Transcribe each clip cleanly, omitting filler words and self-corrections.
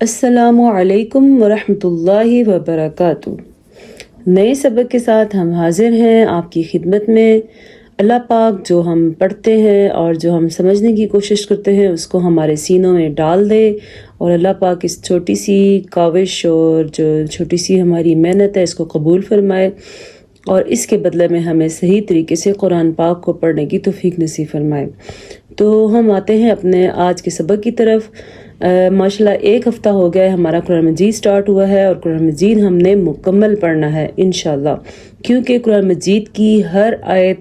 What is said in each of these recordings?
السلام علیکم ورحمۃ اللہ وبرکاتہ۔ نئے سبق کے ساتھ ہم حاضر ہیں آپ کی خدمت میں۔ اللہ پاک جو ہم پڑھتے ہیں اور جو ہم سمجھنے کی کوشش کرتے ہیں اس کو ہمارے سینوں میں ڈال دے، اور اللہ پاک اس چھوٹی سی کاوش اور جو چھوٹی سی ہماری محنت ہے اس کو قبول فرمائے، اور اس کے بدلے میں ہمیں صحیح طریقے سے قرآن پاک کو پڑھنے کی توفیق نصیب فرمائے۔ تو ہم آتے ہیں اپنے آج کے سبق کی طرف۔ ماشاءاللہ ایک ہفتہ ہو گیا ہے ہمارا قرآن مجید سٹارٹ ہوا ہے، اور قرآن مجید ہم نے مکمل پڑھنا ہے انشاءاللہ، کیونکہ قرآن مجید کی ہر آیت،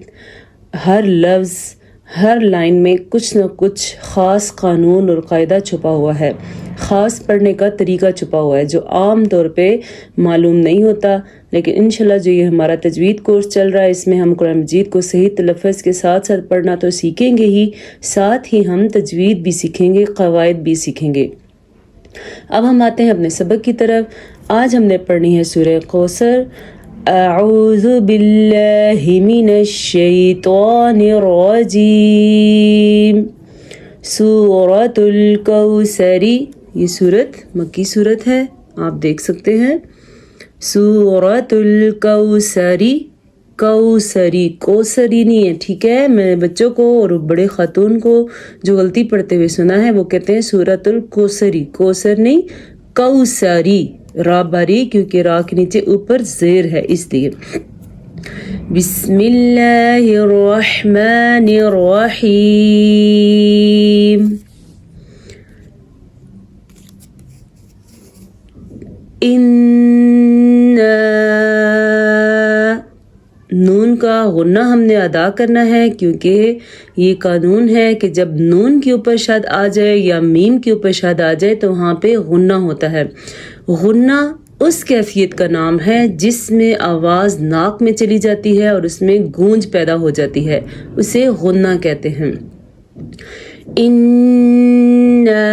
ہر لفظ، ہر لائن میں کچھ نہ کچھ خاص قانون اور قاعدہ چھپا ہوا ہے، خاص پڑھنے کا طریقہ چھپا ہوا ہے جو عام طور پہ معلوم نہیں ہوتا۔ لیکن انشاءاللہ جو یہ ہمارا تجوید کورس چل رہا ہے اس میں ہم قرآن مجید کو صحیح تلفظ کے ساتھ ساتھ پڑھنا تو سیکھیں گے ہی، ساتھ ہی ہم تجوید بھی سیکھیں گے، قواعد بھی سیکھیں گے۔ اب ہم آتے ہیں اپنے سبق کی طرف۔ آج ہم نے پڑھنی ہے سورہ کوثر۔ اعوذ باللہ من الشیطان الرجیم۔ سورۃ الکوثر، یہ سورت مکی سورت ہے، آپ دیکھ سکتے ہیں۔ سورۃ الکوثری، کوثری، کوثری نہیں ہے، ٹھیک ہے؟ میں بچوں کو اور بڑے خاتون کو جو غلطی پڑھتے ہوئے سنا ہے وہ کہتے ہیں سورۃ الکوثری، کوثر نہیں، کوثری، را باری، کیونکہ را کے نیچے اوپر زیر ہے اس لیے۔ بسم اللہ الرحمن الرحیم۔ نون کا غنہ ہم نے ادا کرنا ہے، کیونکہ یہ قانون ہے کہ جب نون کے اوپر شد آ جائے یا میم کے اوپر شد آ جائے تو وہاں پہ غنہ ہوتا ہے۔ غنہ اس کیفیت کا نام ہے جس میں آواز ناک میں چلی جاتی ہے اور اس میں گونج پیدا ہو جاتی ہے، اسے غنہ کہتے ہیں۔ اِنَّا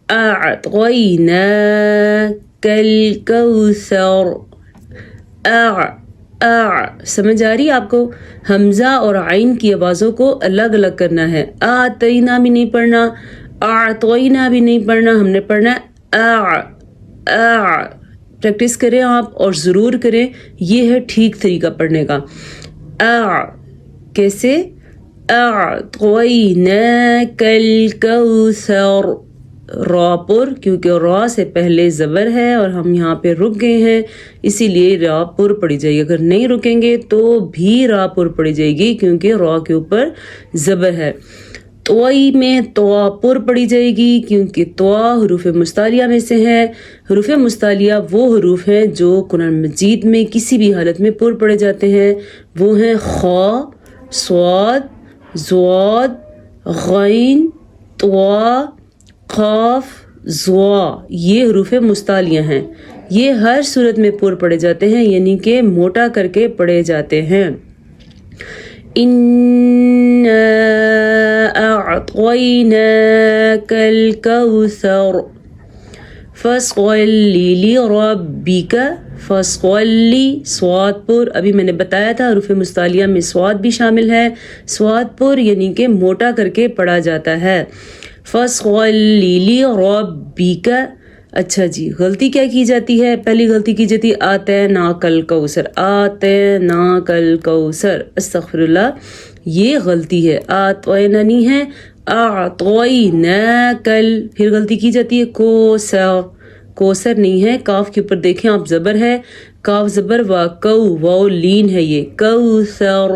أعطيناك الكوثر۔ سمجھ آ رہی آپ کو؟ حمزہ اور عین کی آوازوں کو الگ الگ کرنا ہے۔ آتینا بھی نہیں پڑھنا، اعطینا بھی نہیں پڑھنا، ہم نے پڑھنا پریکٹس کریں آپ اور ضرور کریں، یہ ہے ٹھیک طریقہ پڑھنے کا۔ کیسے؟ أعطيناك الكوثر، را پر، کیونکہ را سے پہلے زبر ہے اور ہم یہاں پہ رک گئے ہیں اسی لیے را پر پڑی جائے گی۔ اگر نہیں رکیں گے تو بھی را پر پڑی جائے گی کیونکہ را کے اوپر زبر ہے۔ طوئی میں طوا پر پڑی جائے گی کیونکہ طوا حروف مستعلیہ میں سے ہے۔ حروف مستعلیہ وہ حروف ہیں جو قرآن مجید میں کسی بھی حالت میں پر پڑے جاتے ہیں، وہ ہیں خا، صاد، ضاد، غین، طوا، قاف، ضوا، یہ حروف مستعلیہ ہیں، یہ ہر صورت میں پر پڑے جاتے ہیں، یعنی کہ موٹا کر کے پڑے جاتے ہیں۔ اِنَّا أَعْطَيْنَاكَ الْكَوْثَرَ فَصَلِّ لِرَبِّكَ۔ فَصَلِّ، صاد پر، ابھی میں نے بتایا تھا حروف مستعلیہ میں صاد بھی شامل ہے، صاد پر یعنی کہ موٹا کر کے پڑھا جاتا ہے۔ فَصَلِّ لِرَبِّكَ۔ اچھا جی، غلطی کیا کی جاتی ہے؟ پہلی غلطی کی جاتی ہے آتیناک الکوثر، آتیناک الکوثر، استغفر اللہ، یہ غلطی ہے، آتینا نہیں ہے، اعطیناک، پھر غلطی کی جاتی ہے کوثر، کوثر نہیں ہے، کاف کے اوپر دیکھیں آپ زبر ہے، کاف زبر، وا کو، واو لین ہے، یہ کوثر۔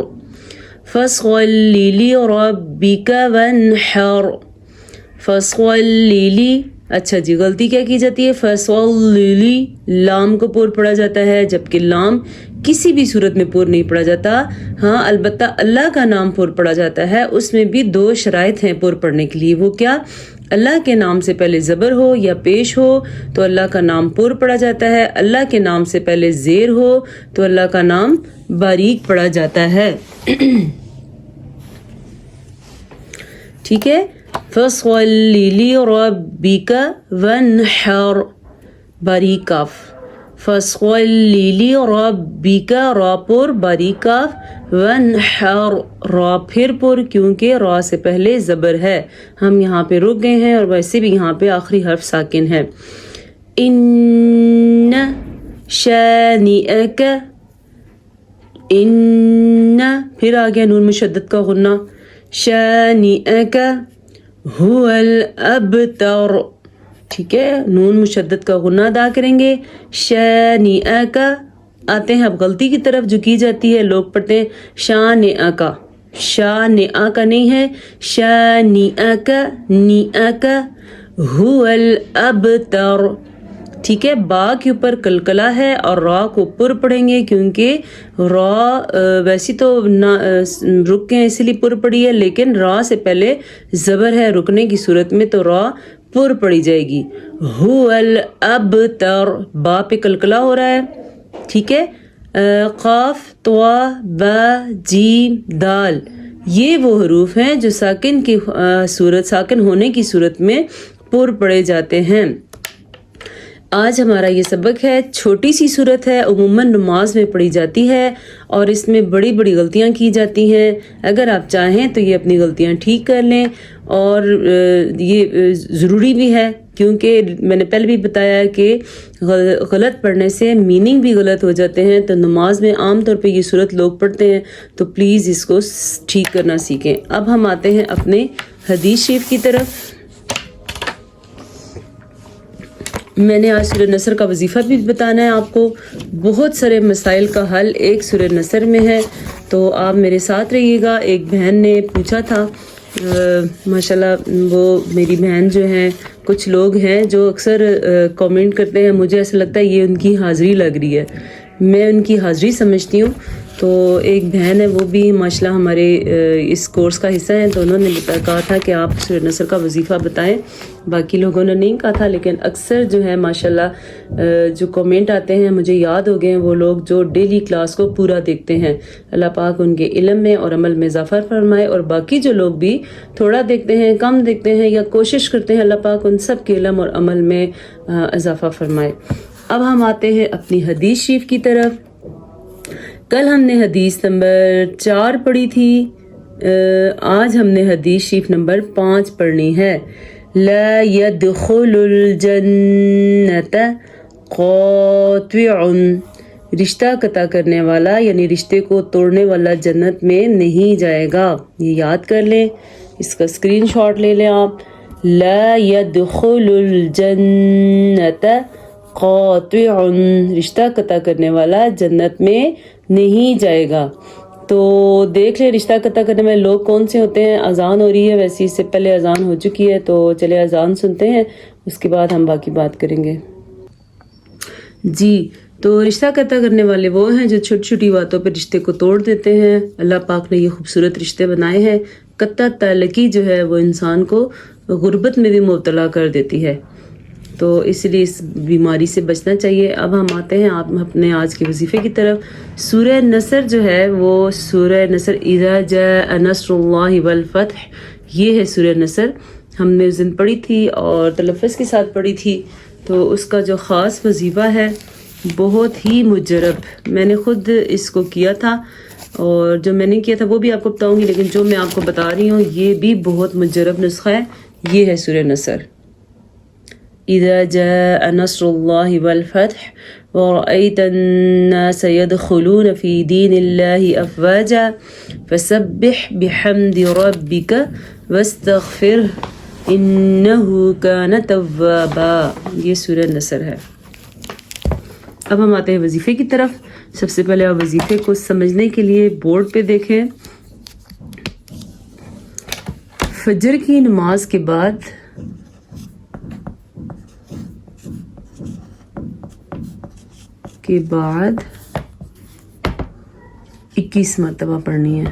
فَصَلِّ لِرَبِّكَ وَانْحَرْ، فَصَلِّ، اچھا جی، غلطی کیا کی جاتی ہے؟ فَصَلِّ، لام کو پور پڑھا جاتا ہے جبکہ لام کسی بھی صورت میں پور نہیں پڑھا جاتا، ہاں البتہ اللہ کا نام پور پڑھا جاتا ہے، اس میں بھی دو شرائط ہیں پور پڑھنے کے لیے، وہ کیا؟ اللہ کے نام سے پہلے زبر ہو یا پیش ہو تو اللہ کا نام پور پڑھا جاتا ہے، اللہ کے نام سے پہلے زیر ہو تو اللہ کا نام باریک پڑھا جاتا ہے۔ ٹھیک ہے؟ فَصَلِّ لِرَبِّكَ وَانْحَرْ، باریک کاف، فَصَلِّ لِرَبِّكَ، را پر باریک کاف، ونحر را پھر پر کیونکہ را سے پہلے زبر ہے ہم یہاں پہ رک گئے ہیں اور ویسے بھی یہاں پہ آخری حرف ساکن ہے. ان شانئک ان پھر آ گیا نون مشدد کا غنہ شانئک هو الابتر. ٹھیک ہے نون مشدد کا غنہ ادا کریں گے شانئک. آتے ہیں اب غلطی کی طرف جو کی جاتی ہے لوگ پڑھتے ہیں شانئک شانئک نہیں ہے شانئک نیئک هو الابتر. ٹھیک ہے با کے اوپر کلکلا ہے اور را کو پر پڑھیں گے کیونکہ را ویسی تو رک کے اسی لیے پر پڑی ہے لیکن را سے پہلے زبر ہے رکنے کی صورت میں تو را پر پڑی جائے گی. هو الابتر با پہ کلکلا ہو رہا ہے. ٹھیک ہے قاف طوا با جیم دال یہ وہ حروف ہیں جو ساکن کی صورت ساکن ہونے کی صورت میں پر پڑے جاتے ہیں. آج ہمارا یہ سبق ہے چھوٹی سی صورت ہے عموماً نماز میں پڑھی جاتی ہے اور اس میں بڑی بڑی غلطیاں کی جاتی ہیں. اگر آپ چاہیں تو یہ اپنی غلطیاں ٹھیک کر لیں اور یہ ضروری بھی ہے کیونکہ میں نے پہلے بھی بتایا کہ غلط پڑھنے سے میننگ بھی غلط ہو جاتے ہیں. تو نماز میں عام طور پہ یہ صورت لوگ پڑھتے ہیں تو پلیز اس کو ٹھیک کرنا سیکھیں. اب ہم آتے ہیں اپنے حدیث شریف کی طرف. میں نے آج سورہ نصر کا وظیفہ بھی بتانا ہے آپ کو. بہت سارے مسائل کا حل ایک سورہ نصر میں ہے تو آپ میرے ساتھ رہیے گا. ایک بہن نے پوچھا تھا ماشاءاللہ وہ میری بہن جو ہیں کچھ لوگ ہیں جو اکثر کامنٹ کرتے ہیں مجھے ایسا لگتا ہے یہ ان کی حاضری لگ رہی ہے میں ان کی حاضری سمجھتی ہوں. تو ایک بہن ہے وہ بھی ماشاءاللہ ہمارے اس کورس کا حصہ ہیں تو انہوں نے کہا تھا کہ آپ سورہ نصر کا وظیفہ بتائیں. باقی لوگوں نے نہیں کہا تھا لیکن اکثر جو ہے ماشاءاللہ جو کامنٹ آتے ہیں مجھے یاد ہو گئے ہیں وہ لوگ جو ڈیلی کلاس کو پورا دیکھتے ہیں. اللہ پاک ان کے علم میں اور عمل میں اضافہ فرمائے اور باقی جو لوگ بھی تھوڑا دیکھتے ہیں کم دیکھتے ہیں یا کوشش کرتے ہیں اللہ پاک ان سب کے علم اور عمل میں اضافہ فرمائے. اب ہم آتے ہیں اپنی حدیث شریف کی طرف. کل ہم نے حدیث نمبر 4 پڑھی تھی. آج ہم نے حدیث شریف نمبر 5 پڑھنی ہے. لا يدخل الجنت قاطع رشتہ قطع کرنے والا یعنی رشتے کو توڑنے والا جنت میں نہیں جائے گا. یہ یاد کر لیں اس کا اسکرین شاٹ لے لیں آپ. لا يدخل الجنت قاطع رشتہ قطع کرنے والا جنت میں نہیں جائے گا. تو دیکھ لیں رشتہ قطع کرنے والے لوگ کون سے ہوتے ہیں. اذان ہو رہی ہے ویسے اس سے پہلے اذان ہو چکی ہے تو چلے اذان سنتے ہیں اس کے بعد ہم باقی بات کریں گے. جی تو رشتہ قطع کرنے والے وہ ہیں جو چھوٹی چھوٹی باتوں پہ رشتے کو توڑ دیتے ہیں. اللہ پاک نے یہ خوبصورت رشتے بنائے ہیں. قطع تعلقی جو ہے وہ انسان کو غربت میں بھی مبتلا کر دیتی ہے تو اس لیے اس بیماری سے بچنا چاہیے. اب ہم آتے ہیں آپ اپنے آج کے وظیفے کی طرف. سورہ نصر جو ہے وہ سورہ نصر اذا جاء نصر اللہ والفتح یہ ہے سورہ نصر. ہم نے اس دن پڑھی تھی اور تلفظ کے ساتھ پڑھی تھی تو اس کا جو خاص وظیفہ ہے بہت ہی مجرب. میں نے خود اس کو کیا تھا اور جو میں نے کیا تھا وہ بھی آپ کو بتاؤں گی لیکن جو میں آپ کو بتا رہی ہوں یہ بھی بہت مجرب نسخہ ہے. یہ ہے سورہ نصر. اذا جاء نصر اللہ والفتح ورأيت الناس يدخلون في دين الله أفواجا فسبح بحمد ربك واستغفره إنه كان توابا. یہ سورہ نصر ہے. اب ہم آتے ہیں وظیفے کی طرف. سب سے پہلے آپ وظیفے کو سمجھنے کے لیے بورڈ پہ دیکھیں. فجر کی نماز کے بعد کے بعد 21 مرتبہ پڑھنی ہے.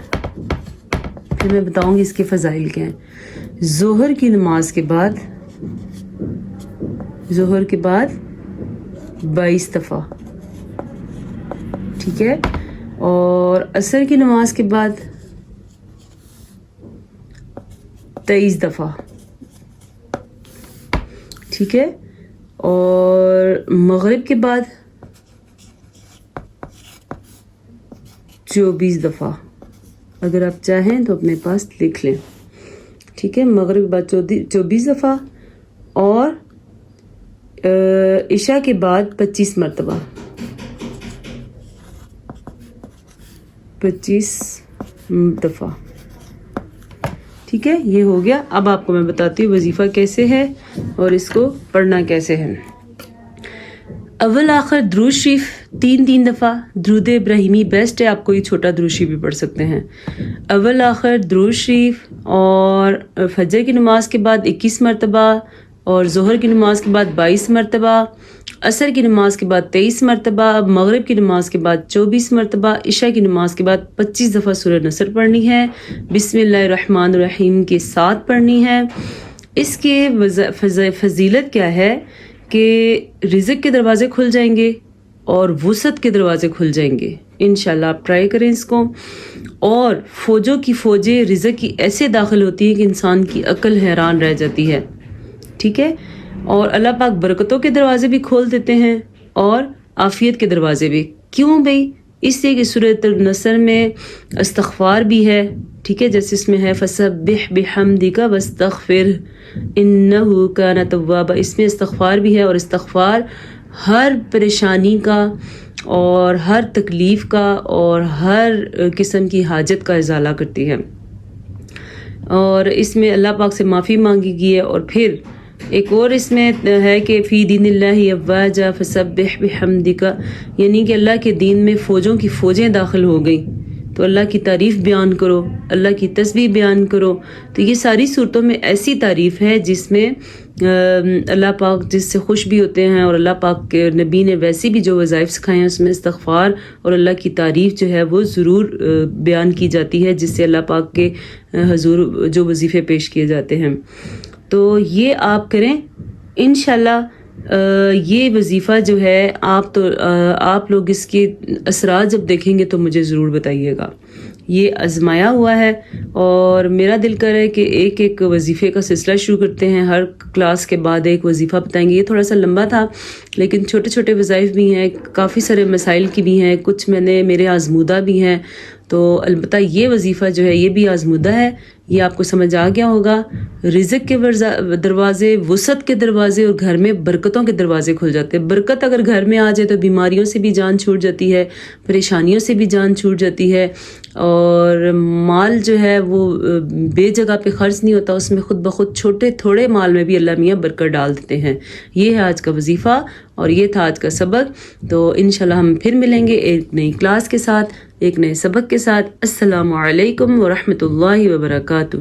پھر میں بتاؤں گی اس کے فضائل کیا ہیں. ظہر کی نماز کے بعد 22 دفعہ ٹھیک ہے اور عصر کی نماز کے بعد 23 دفعہ ٹھیک ہے اور مغرب کے بعد 24 دفعہ اگر آپ چاہیں تو اپنے پاس لکھ لیں، ٹھیک ہے؟ مغرب کے بعد 24 دفعہ اور عشاء کے بعد 25 مرتبہ، 25 دفعہ، ٹھیک ہے؟ یہ ہو گیا۔ اب آپ کو میں بتاتی ہوں وظیفہ کیسے ہے اور اس کو پڑھنا کیسے ہے۔ اول آخر درود شریف 3 دفعہ، درود ابراہیمی بیسٹ ہے، آپ کوئی چھوٹا درود شریف بھی پڑھ سکتے ہیں۔ اول آخر درود شریف، اور فجر کی نماز کے بعد 21 مرتبہ، اور ظہر کی نماز کے بعد 22 مرتبہ، عصر کی نماز کے بعد 23 مرتبہ، مغرب کی نماز کے بعد 24 مرتبہ، عشاء کی نماز کے بعد 25 دفعہ سورہ نصر پڑھنی ہے، بسم اللہ الرحمن الرحیم کے ساتھ پڑھنی ہے۔ اس کے فضیلت کیا ہے کہ رزق کے دروازے کھل جائیں گے اور وسعت کے دروازے کھل جائیں گے۔ انشاءاللہ آپ ٹرائی کریں اس کو۔ اور فوجوں کی فوجیں رزق کی ایسے داخل ہوتی ہیں کہ انسان کی عقل حیران رہ جاتی ہے، ٹھیک ہے؟ اور اللہ پاک برکتوں کے دروازے بھی کھول دیتے ہیں اور عافیت کے دروازے بھی۔ کیوں بھئی؟ اس لیے کہ سورۃ النصر میں استغفار بھی ہے، ٹھیک ہے؟ جیسے اس میں ہے فسبح بحمدک واستغفر انہ کان توابا، اس میں استغفار بھی ہے، اور استغفار ہر پریشانی کا اور ہر تکلیف کا اور ہر قسم کی حاجت کا ازالہ کرتی ہے، اور اس میں اللہ پاک سے معافی مانگی گئی ہے۔ اور پھر ایک اور اس میں ہے کہ فی دین اللہ افواجا فسبح بحمدک، یعنی کہ اللہ کے دین میں فوجوں کی فوجیں داخل ہو گئیں تو اللہ کی تعریف بیان کرو، اللہ کی تسبیح بیان کرو۔ تو یہ ساری صورتوں میں ایسی تعریف ہے جس میں اللہ پاک جس سے خوش بھی ہوتے ہیں، اور اللہ پاک کے نبی نے ویسے بھی جو وظائف سکھائے ہیں اس میں استغفار اور اللہ کی تعریف جو ہے وہ ضرور بیان کی جاتی ہے، جس سے اللہ پاک کے حضور جو وظیفے پیش کیے جاتے ہیں۔ تو یہ آپ کریں انشاءاللہ۔ یہ وظیفہ جو ہے آپ لوگ اس کے اثرات جب دیکھیں گے تو مجھے ضرور بتائیے گا۔ یہ آزمایا ہوا ہے، اور میرا دل کر رہا ہے کہ ایک وظیفے کا سلسلہ شروع کرتے ہیں، ہر کلاس کے بعد ایک وظیفہ بتائیں گے۔ یہ تھوڑا سا لمبا تھا لیکن چھوٹے چھوٹے وظائف بھی ہیں، کافی سارے مسائل کی بھی ہیں، کچھ میرے آزمودہ بھی ہیں، تو البتہ یہ وظیفہ جو ہے یہ بھی آزمودہ ہے۔ یہ آپ کو سمجھ آ گیا ہوگا۔ رزق کے دروازے، وسعت کے دروازے، اور گھر میں برکتوں کے دروازے کھل جاتے ہیں۔ برکت اگر گھر میں آ جائے تو بیماریوں سے بھی جان چھوٹ جاتی ہے، پریشانیوں سے بھی جان چھوٹ جاتی ہے، اور مال جو ہے وہ بے جگہ پہ خرچ نہیں ہوتا، اس میں خود بخود چھوٹے تھوڑے مال میں بھی اللہ میاں برکت ڈال دیتے ہیں۔ یہ ہے آج کا وظیفہ اور یہ تھا آج کا سبق۔ تو انشاءاللہ ہم پھر ملیں گے ایک نئی کلاس کے ساتھ، ایک نئے سبق کے ساتھ۔ السلام علیکم ورحمۃ اللہ وبرکاتہ۔